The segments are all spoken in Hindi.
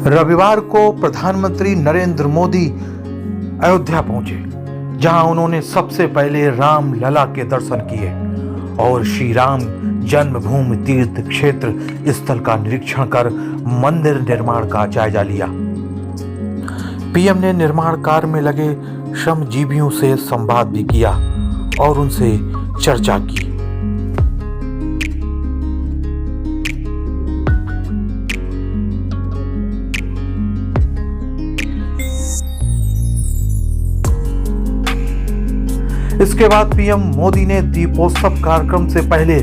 रविवार को प्रधानमंत्री नरेंद्र मोदी अयोध्या पहुंचे, जहां उन्होंने सबसे पहले राम लला के दर्शन किए और श्री राम जन्मभूमि तीर्थ क्षेत्र स्थल का निरीक्षण कर मंदिर निर्माण का जायजा लिया। पीएम ने निर्माण कार्य में लगे श्रमजीवियों से संवाद भी किया और उनसे चर्चा की। इसके बाद पीएम मोदी ने दीपोत्सव कार्यक्रम से पहले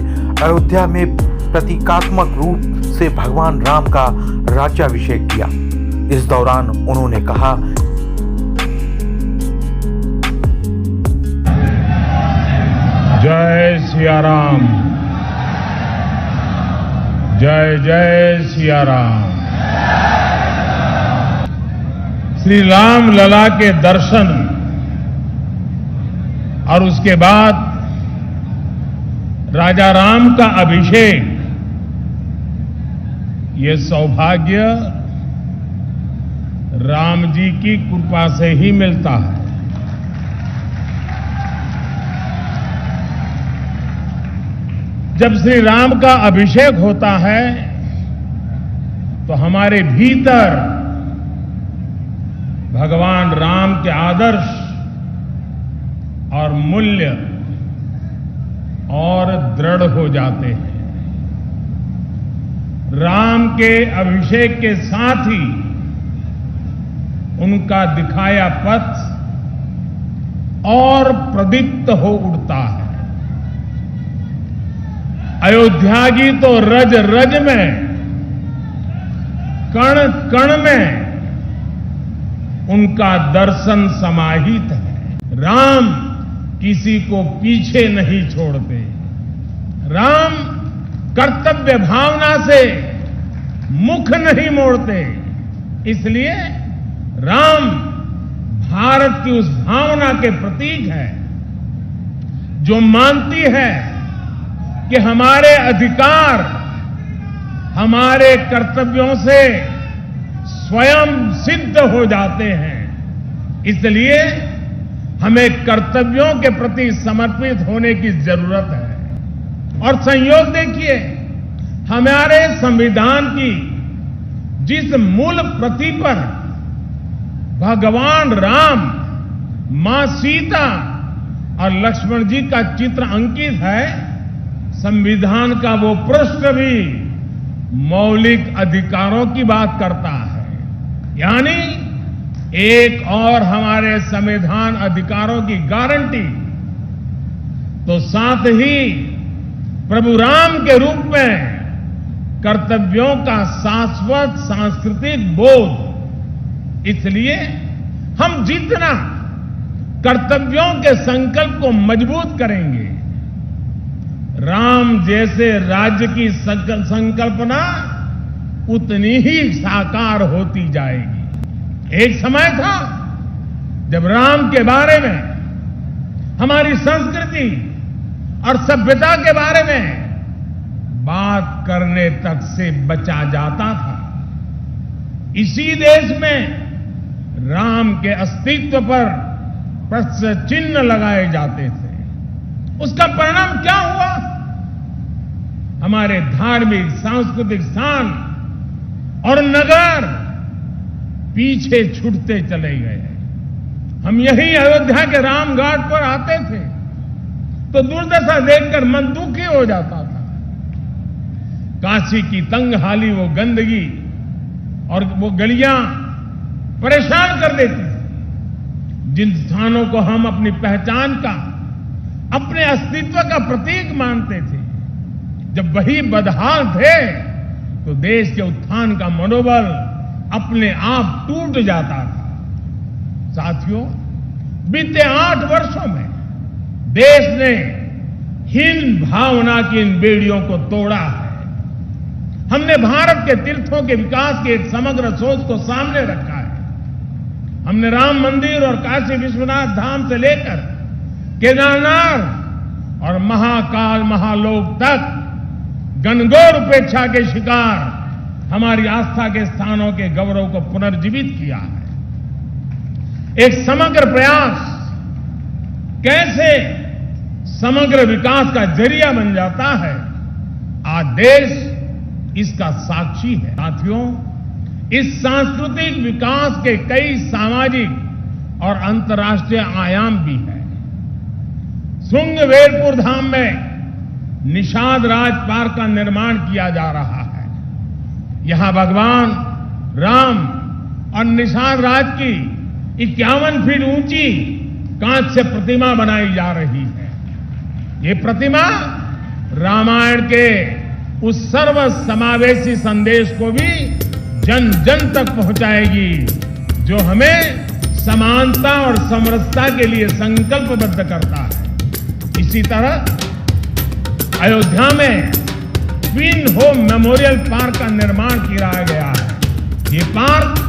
अयोध्या में प्रतीकात्मक रूप से भगवान राम का राज्याभिषेक किया। इस दौरान उन्होंने कहा, जय सिया राम, जय जय सिया राम। श्री राम लला के दर्शन और उसके बाद राजा राम का अभिषेक, ये सौभाग्य राम जी की कृपा से ही मिलता है। जब श्री राम का अभिषेक होता है तो हमारे भीतर भगवान राम के आदर्श और मूल्य और दृढ़ हो जाते हैं। राम के अभिषेक के साथ ही उनका दिखाया पथ और प्रदीप्त हो उठता है। अयोध्या की तो रज रज में, कण कण में उनका दर्शन समाहित है। राम किसी को पीछे नहीं छोड़ते। राम कर्तव्य भावना से मुख नहीं मोड़ते। इसलिए राम भारत की उस भावना के प्रतीक है जो मानती है कि हमारे अधिकार हमारे कर्तव्यों से स्वयं सिद्ध हो जाते हैं। इसलिए हमें कर्तव्यों के प्रति समर्पित होने की जरूरत है। और संयोग देखिए, हमारे संविधान की जिस मूल प्रति पर भगवान राम, मां सीता और लक्ष्मण जी का चित्र अंकित है, संविधान का वो पृष्ठ भी मौलिक अधिकारों की बात करता है। यानी एक और हमारे संविधान अधिकारों की गारंटी, तो साथ ही प्रभु राम के रूप में कर्तव्यों का शाश्वत सांस्कृतिक बोध। इसलिए हम जितना कर्तव्यों के संकल्प को मजबूत करेंगे, राम जैसे राज्य की संकल्पना उतनी ही साकार होती जाएगी। एक समय था जब राम के बारे में, हमारी संस्कृति और सभ्यता के बारे में बात करने तक से बचा जाता था। इसी देश में राम के अस्तित्व पर प्रश्न चिन्ह लगाए जाते थे। उसका परिणाम क्या हुआ? हमारे धार्मिक सांस्कृतिक स्थान और नगर पीछे छूटते चले गए। हम यही अयोध्या के रामघाट पर आते थे तो दुर्दशा देखकर मन दुखी हो जाता था। काशी की तंगहाली, वो गंदगी और वो गलियां परेशान कर देती थी। जिन स्थानों को हम अपनी पहचान का, अपने अस्तित्व का प्रतीक मानते थे, जब वही बदहाल थे तो देश के उत्थान का मनोबल अपने आप टूट जाता था। साथियों, बीते 8 वर्षों में देश ने हीन भावना की इन बेड़ियों को तोड़ा है। हमने भारत के तीर्थों के विकास की एक समग्र सोच को सामने रखा है। हमने राम मंदिर और काशी विश्वनाथ धाम से लेकर केदारनाथ और महाकाल महालोक तक घनघोर उपेक्षा के शिकार हमारी आस्था के स्थानों के गौरव को पुनर्जीवित किया है। एक समग्र प्रयास कैसे समग्र विकास का जरिया बन जाता है, आज देश इसका साक्षी है। साथियों, इस सांस्कृतिक विकास के कई सामाजिक और अंतर्राष्ट्रीय आयाम भी हैं। श्रृंगवेरपुर धाम में निषाद राज पार्क का निर्माण किया जा रहा है। यहां भगवान राम और निषाद राज की 51 फीट ऊंची कांच से प्रतिमा बनाई जा रही है। ये प्रतिमा रामायण के उस सर्व समावेशी संदेश को भी जन जन तक पहुंचाएगी, जो हमें समानता और समरसता के लिए संकल्पबद्ध करता है। इसी तरह अयोध्या में ट्विन होम मेमोरियल पार्क का निर्माण किया गया है। ये पार्क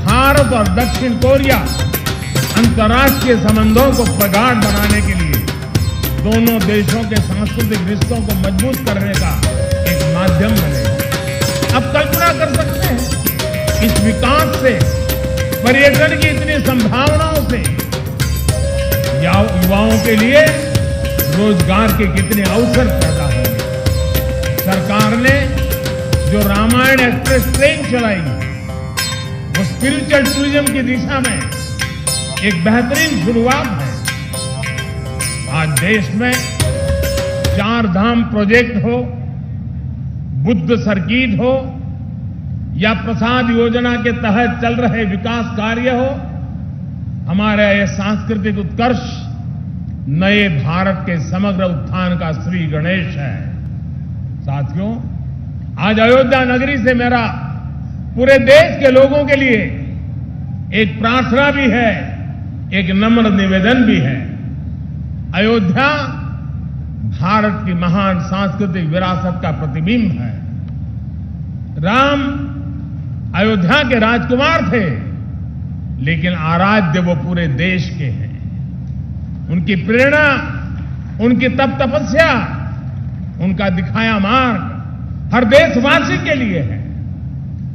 भारत और दक्षिण कोरिया अंतर्राष्ट्रीय संबंधों को प्रगाढ़ बनाने के लिए दोनों देशों के सांस्कृतिक रिश्तों को मजबूत करने का एक माध्यम बनेगा। अब कल्पना कर सकते हैं इस विकास से, पर्यटन की इतनी संभावनाओं से युवाओं के लिए रोजगार के कितने अवसर पैदा होंगे। सरकार ने जो रामायण एक्सप्रेस ट्रेन चलाई, वो स्पिरिचुअल टूरिज्म की दिशा में एक बेहतरीन शुरुआत है। आज देश में 4 धाम प्रोजेक्ट हो, बुद्ध सर्किट हो या प्रसाद योजना के तहत चल रहे विकास कार्य हो, हमारा यह सांस्कृतिक उत्कर्ष नए भारत के समग्र उत्थान का श्री गणेश है। साथियों, आज अयोध्या नगरी से मेरा पूरे देश के लोगों के लिए एक प्रार्थना भी है, एक नम्र निवेदन भी है। अयोध्या भारत की महान सांस्कृतिक विरासत का प्रतिबिंब है। राम अयोध्या के राजकुमार थे, लेकिन आराध्य वो पूरे देश के हैं। उनकी प्रेरणा, उनकी तप तपस्या, उनका दिखाया मार्ग हर देशवासी के लिए है।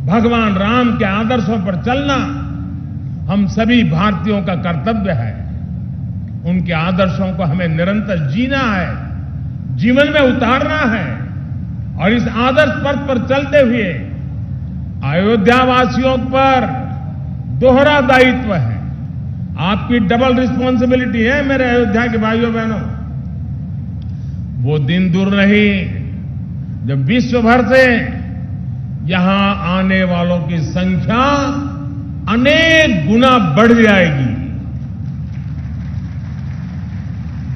भगवान राम के आदर्शों पर चलना हम सभी भारतीयों का कर्तव्य है। उनके आदर्शों को हमें निरंतर जीना है, जीवन में उतारना है और इस आदर्श पथ पर चलते हुए अयोध्या वासियों पर दोहरा दायित्व है। आपकी डबल रिस्पॉन्सिबिलिटी है मेरे अयोध्या के भाइयों बहनों। वो दिन दूर नहीं जब विश्व भर से यहां आने वालों की संख्या अनेक गुना बढ़ जाएगी।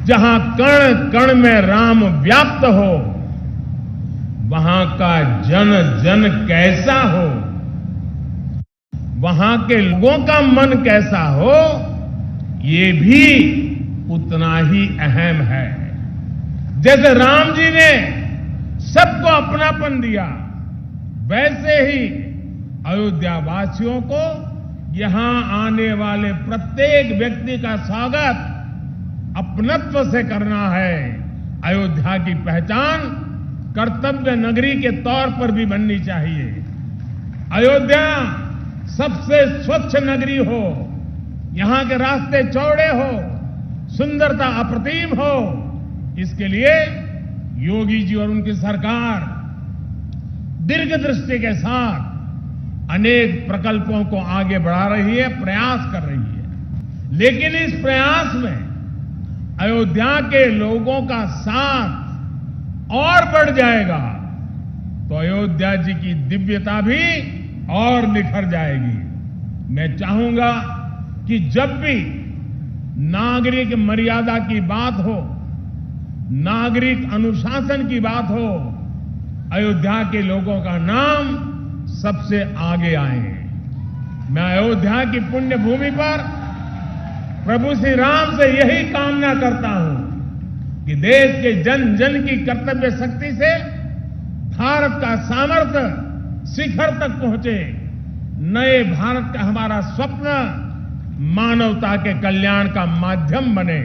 जहां कण कण में राम व्याप्त हो, वहां का जन जन कैसा हो, वहां के लोगों का मन कैसा हो, ये भी उतना ही अहम है। जैसे राम जी ने सबको अपनापन दिया, वैसे ही अयोध्या वासियों को यहां आने वाले प्रत्येक व्यक्ति का स्वागत अपनत्व से करना है। अयोध्या की पहचान कर्तव्य नगरी के तौर पर भी बननी चाहिए। अयोध्या सबसे स्वच्छ नगरी हो, यहां के रास्ते चौड़े हो, सुंदरता अप्रतिम हो, इसके लिए योगी जी और उनकी सरकार दीर्घ दृष्टि के साथ अनेक प्रकल्पों को आगे बढ़ा रही है, प्रयास कर रही है। लेकिन इस प्रयास में अयोध्या के लोगों का साथ और बढ़ जाएगा तो अयोध्या जी की दिव्यता भी और निखर जाएगी। मैं चाहूंगा कि जब भी नागरिक मर्यादा की बात हो, नागरिक अनुशासन की बात हो, अयोध्या के लोगों का नाम सबसे आगे आए। मैं अयोध्या की पुण्य भूमि पर प्रभु श्री राम से यही कामना करता हूं कि देश के जन जन की कर्तव्य शक्ति से भारत का सामर्थ्य शिखर तक पहुंचे। नए भारत का हमारा स्वप्न मानवता के कल्याण का माध्यम बने।